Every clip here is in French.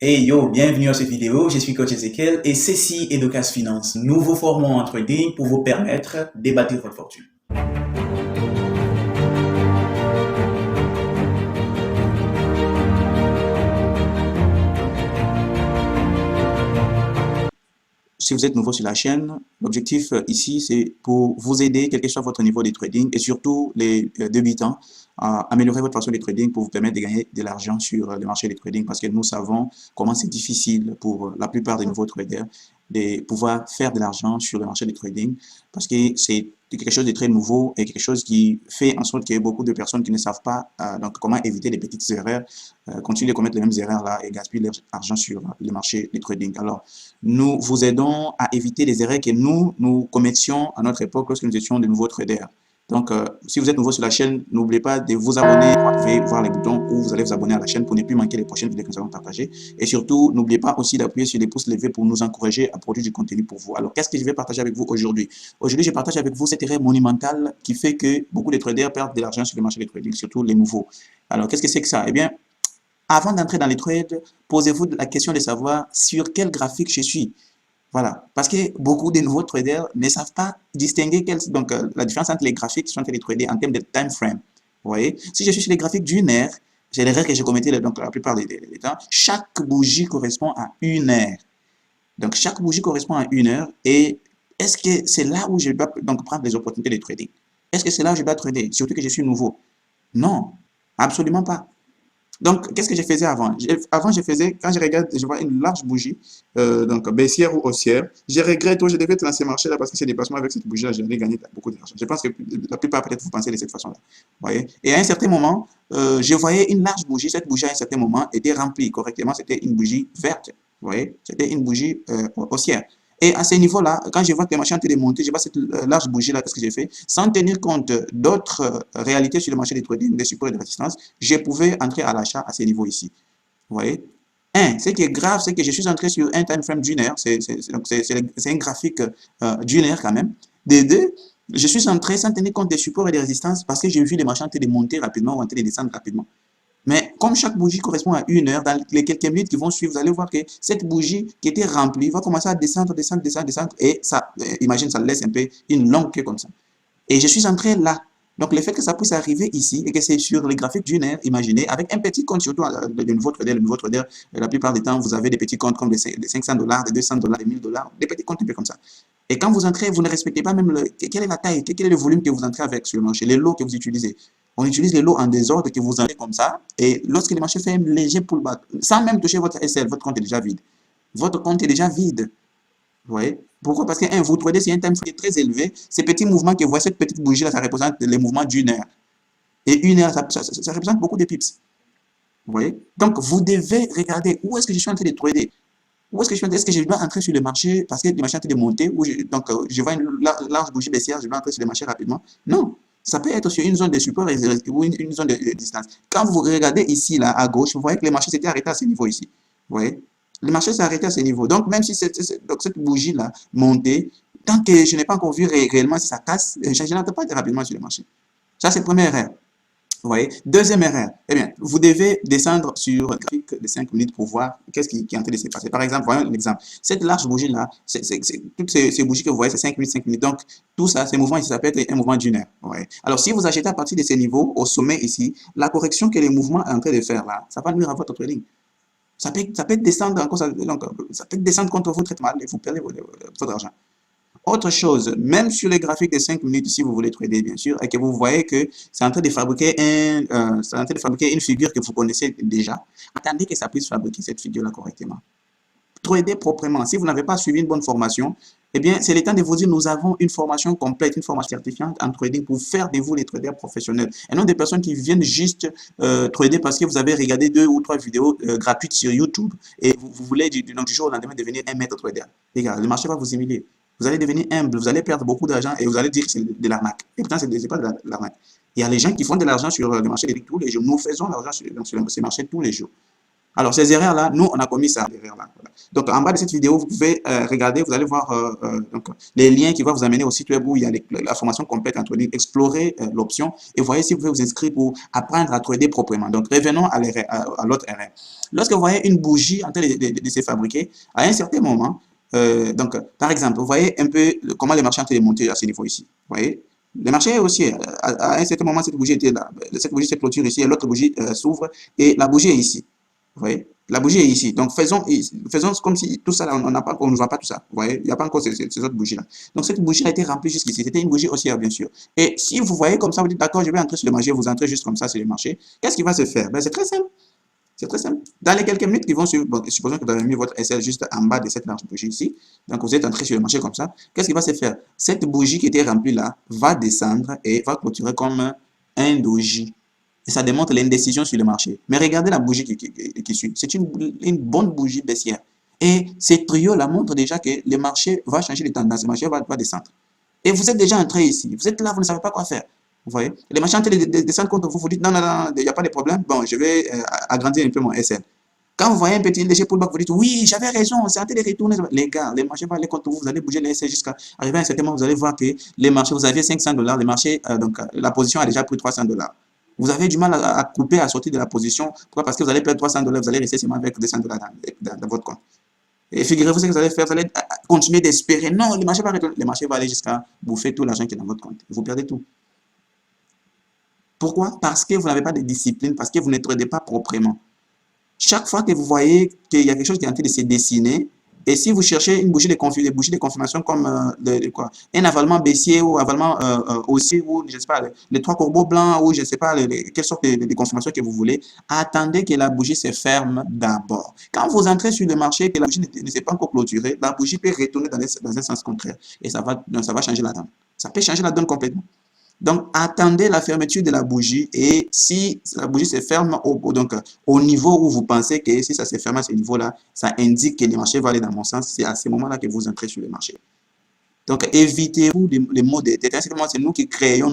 Hey yo, bienvenue à cette vidéo, je suis coach Ezekiel et ceci est Docas Finance, nouveau format en trading pour vous permettre de bâtir votre fortune. Si vous êtes nouveau sur la chaîne, l'objectif ici, c'est pour vous aider, quel que soit votre niveau de trading, et surtout les débutants, à améliorer votre façon de trading pour vous permettre de gagner de l'argent sur le marché du trading, parce que nous savons comment c'est difficile pour la plupart des nouveaux traders de pouvoir faire de l'argent sur le marché du trading, parce que c'est quelque chose de très nouveau et quelque chose qui fait en sorte qu'il y a beaucoup de personnes qui ne savent pas donc comment éviter les petites erreurs, continuer de commettre les mêmes erreurs là et gaspiller leur argent sur le marché du trading. Alors, nous vous aidons à éviter les erreurs que nous commettions à notre époque lorsque nous étions de nouveaux traders. Donc, si vous êtes nouveau sur la chaîne, n'oubliez pas de vous abonner. Vous pouvez voir les boutons où vous allez vous abonner à la chaîne pour ne plus manquer les prochaines vidéos que nous allons partager. Et surtout, n'oubliez pas aussi d'appuyer sur les pouces levés pour nous encourager à produire du contenu pour vous. Alors, qu'est-ce que je vais partager avec vous aujourd'hui? Aujourd'hui, je partage avec vous cette erreur monumentale qui fait que beaucoup de traders perdent de l'argent sur le marché du trading, surtout les nouveaux. Alors, qu'est-ce que c'est que ça? Eh bien, avant d'entrer dans les trades, posez-vous la question de savoir sur quel graphique je suis. Voilà, parce que beaucoup de nouveaux traders ne savent pas distinguer la différence entre les graphiques qui sont en train de trader en termes de time frame. Vous voyez, si je suis sur les graphiques d'une heure, j'ai l'erreur que j'ai commetté donc la plupart des temps, chaque bougie correspond à une heure. Donc chaque bougie correspond à une heure et est-ce que c'est là où je dois donc prendre les opportunités de trading? Est-ce que c'est là où je dois trader, surtout que je suis nouveau? Non, absolument pas. Donc, qu'est-ce que je faisais avant? Avant, je faisais, quand je regarde, je vois une large bougie, donc baissière ou haussière, je regrette, je devais te lancer marché là parce que c'est dépassement avec cette bougie-là, j'aurais gagné beaucoup d'argent. Je pense que la plupart, peut-être, vous pensez de cette façon-là. Voyez? Et à un certain moment, je voyais une large bougie, cette bougie à un certain moment était remplie correctement, c'était une bougie verte. Vous voyez? C'était une bougie haussière. Et à ce niveau-là, quand je vois que les marchés ont été montés, je vois cette large bougie-là, qu'est-ce que j'ai fait? Sans tenir compte d'autres réalités sur le marché des trading, des supports et des résistances, je pouvais entrer à l'achat à ce niveau ici. Vous voyez? Ce qui est grave, c'est que je suis entré sur un time frame d'une heure. C'est un graphique d'une heure quand même. De deux, je suis entré sans tenir compte des supports et des résistances parce que j'ai vu les marchés en train de monter rapidement ou en train de descendre rapidement. Mais comme chaque bougie correspond à une heure, dans les quelques minutes qui vont suivre, vous allez voir que cette bougie qui était remplie va commencer à descendre, descendre, descendre, descendre. Et ça, imagine, ça laisse un peu une longue queue comme ça. Et je suis entré là. Donc, le fait que ça puisse arriver ici et que c'est sur les graphiques d'une heure, imaginez, avec un petit compte, surtout le nouveau trader, la plupart du temps, vous avez des petits comptes comme des 500 dollars, des 200 dollars, des 1000 dollars, des petits comptes un peu comme ça. Et quand vous entrez, vous ne respectez pas même quelle est la taille, quel est le volume que vous entrez avec sur le marché, les lots que vous utilisez. On utilise les lots en désordre que vous entrez comme ça. Et lorsque le marché fait un léger pullback, sans même toucher votre SL, votre compte est déjà vide. Votre compte est déjà vide. Vous voyez? Pourquoi? Parce que vous tradez sur un time frame très élevé. Ces petits mouvements que vous voyez, cette petite bougie-là, ça représente les mouvements d'une heure. Et une heure, ça représente beaucoup de pips. Vous voyez? Donc, vous devez regarder où est-ce que je suis en train de trader. Où est-ce que je suis en train, est-ce que je dois entrer sur le marché parce que le marché est en train de monter, donc je vois une large bougie baissière, je dois entrer sur le marché rapidement. Non, ça peut être sur une zone de support ou une zone de distance. Quand vous regardez ici, là, à gauche, vous voyez que le marché s'était arrêté à ce niveau ici. Vous voyez? Le marché s'est arrêté à ce niveau. Donc, même si cette bougie-là montait, tant que je n'ai pas encore vu réellement si ça casse, je n'entre pas rapidement sur le marché. Ça, c'est la première erreur. Vous voyez? Deuxième erreur, eh bien, vous devez descendre sur un graphique de 5 minutes pour voir qu'est-ce qui est en train de se passer. Par exemple, voyons l'exemple. Cette large bougie-là, toutes ces bougies que vous voyez, c'est 5 minutes, 5 minutes. Donc, tout ça, ces mouvements ici, ça peut être un mouvement d'une heure. Ouais. Alors, si vous achetez à partir de ces niveaux, au sommet ici, la correction que les mouvements sont en train de faire là, ça va nuire à votre trading. Ça peut descendre encore, ça peut descendre contre votre traitement et vous perdez votre argent. Autre chose, même sur les graphiques de 5 minutes, si vous voulez trader, bien sûr, et que vous voyez que c'est en train de fabriquer une figure que vous connaissez déjà, attendez que ça puisse fabriquer cette figure-là correctement. Trader proprement. Si vous n'avez pas suivi une bonne formation, eh bien, c'est le temps de vous dire, nous avons une formation complète, une formation certifiante en trading pour faire de vous les traders professionnels. Et non des personnes qui viennent juste trader parce que vous avez regardé 2 ou 3 vidéos gratuites sur YouTube et vous voulez du jour au lendemain devenir un maître trader. Les gars, le marché va vous humilier. Vous allez devenir humble, vous allez perdre beaucoup d'argent et vous allez dire que c'est de l'arnaque. Et pourtant, ce n'est pas de l'arnaque. Il y a les gens qui font de l'argent sur le marché des tous les jours. Nous faisons de l'argent sur ces marchés tous les jours. Alors, ces erreurs-là, nous, on a commis ça, erreurs-là. Voilà. Donc, en bas de cette vidéo, vous pouvez regarder, vous allez voir donc, les liens qui vont vous amener au site web où il y a la formation complète en trading. Explorez l'option et voyez si vous pouvez vous inscrire pour apprendre à trader proprement. Donc, revenons à l'autre erreur. Lorsque vous voyez une bougie en train de se fabriquer, à un certain moment, donc, par exemple, vous voyez un peu comment les marchés ont été montés à ce niveau ici. Vous voyez? Le marché aussi, à un certain moment, cette bougie était là. Cette bougie se clôture ici et l'autre bougie s'ouvre et la bougie est ici. Vous voyez? La bougie est ici. Donc, faisons comme si tout ça, on ne voit pas tout ça. Vous voyez? Il n'y a pas encore ces autres bougies-là. Donc, cette bougie a été remplie jusqu'ici. C'était une bougie haussière, bien sûr. Et si vous voyez comme ça, vous dites, d'accord, je vais entrer sur le marché, vous entrez juste comme ça sur le marché. Qu'est-ce qui va se faire? Ben, c'est très simple. C'est très simple. Dans les quelques minutes qui vont suivre, bon, supposons que vous avez mis votre SL juste en bas de cette large bougie ici. Donc, vous êtes entré sur le marché comme ça. Qu'est-ce qui va se faire? Cette bougie qui était remplie là va descendre et va clôturer comme un doji. Et ça démontre l'indécision sur le marché. Mais regardez la bougie qui suit. C'est une bonne bougie baissière. Et ces trios-là montrent déjà que le marché va changer de tendance. Le marché va descendre. Et vous êtes déjà entré ici. Vous êtes là, vous ne savez pas quoi faire. Vous voyez? Les marchés descendent contre vous, vous dites non, non, non, il n'y a pas de problème. Bon, je vais agrandir un peu mon SL. Quand vous voyez un petit léger pullback, vous dites oui, j'avais raison, c'est en train de retourner. Les gars, les marchés vont aller contre vous, vous allez bouger les SL jusqu'à arriver à un certain moment, vous allez voir que les marchés, vous aviez 500 $, les marchés, donc la position a déjà pris 300 $. Vous avez du mal à couper, à sortir de la position. Pourquoi? Parce que vous allez perdre 300 $, vous allez rester seulement avec 200 $ dans votre compte. Et figurez-vous ce que vous allez faire, vous allez continuer d'espérer. Non, le marché va retourner. Le marché va aller jusqu'à bouffer tout l'argent qui est dans votre compte. Vous perdez tout. Pourquoi? Parce que vous n'avez pas de discipline, parce que vous ne tradez pas proprement. Chaque fois que vous voyez qu'il y a quelque chose qui est en train de se dessiner, et si vous cherchez une bougie de confirmation comme un avalement baissier ou avalement haussier ou je sais pas, les trois corbeaux blancs ou je ne sais pas quelle sorte de confirmation que vous voulez, attendez que la bougie se ferme d'abord. Quand vous entrez sur le marché et que la bougie ne s'est pas encore clôturée, la bougie peut retourner dans un sens contraire et ça va changer la donne. Ça peut changer la donne complètement. Donc, attendez la fermeture de la bougie et si la bougie se ferme au niveau où vous pensez que si ça se ferme à ce niveau-là, ça indique que le marché va aller dans mon sens. C'est à ce moment-là que vous entrez sur le marché. Donc, évitez-vous les mots de tête. C'est nous qui créons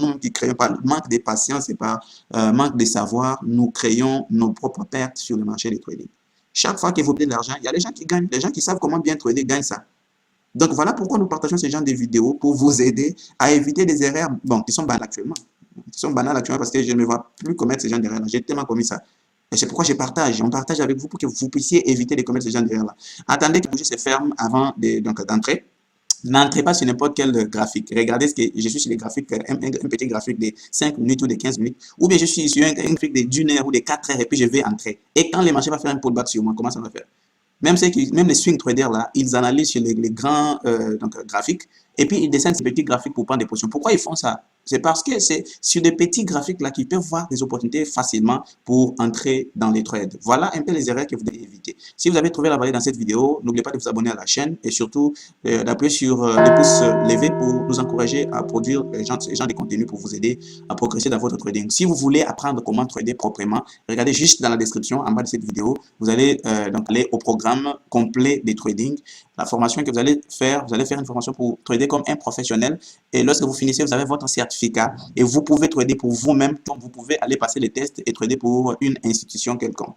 par manque de patience et par manque de savoir, nous créons nos propres pertes sur le marché du trading. Chaque fois que vous perdez de l'argent, il y a des gens qui gagnent. Les gens qui savent comment bien trader gagnent ça. Donc, voilà pourquoi nous partageons ce genre de vidéos pour vous aider à éviter des erreurs qui sont banales actuellement. Qui sont banales actuellement parce que je ne me vois plus commettre ce genre d'erreurs. J'ai tellement commis ça. Et c'est pourquoi je partage. On partage avec vous pour que vous puissiez éviter de commettre ce genre d'erreurs-là. Attendez que la bougie se ferme avant d'entrer. N'entrez pas sur n'importe quel graphique. Regardez ce que je suis sur les graphiques, un petit graphique de 5 minutes ou de 15 minutes. Ou bien je suis sur un graphique d'une heure ou de 4 heures et puis je vais entrer. Et quand le marché va faire un pullback sur moi, comment ça va faire? Même les swing traders là, ils analysent sur les grands graphiques et puis ils descendent ces petits graphiques pour prendre des positions. Pourquoi ils font ça? C'est parce que c'est sur des petits graphiques là qu'ils peuvent voir des opportunités facilement pour entrer dans les trades. Voilà un peu les erreurs que vous devez éviter. Si vous avez trouvé la valeur dans cette vidéo, n'oubliez pas de vous abonner à la chaîne et surtout d'appuyer sur le pouce levé pour nous encourager à produire ce genre de contenu pour vous aider à progresser dans votre trading. Si vous voulez apprendre comment trader proprement, regardez juste dans la description en bas de cette vidéo. Vous allez aller au programme complet des trading. La formation que vous allez faire une formation pour trader comme un professionnel. Et lorsque vous finissez, vous avez votre certificat et vous pouvez trader pour vous-même. Vous pouvez aller passer les tests et trader pour une institution quelconque.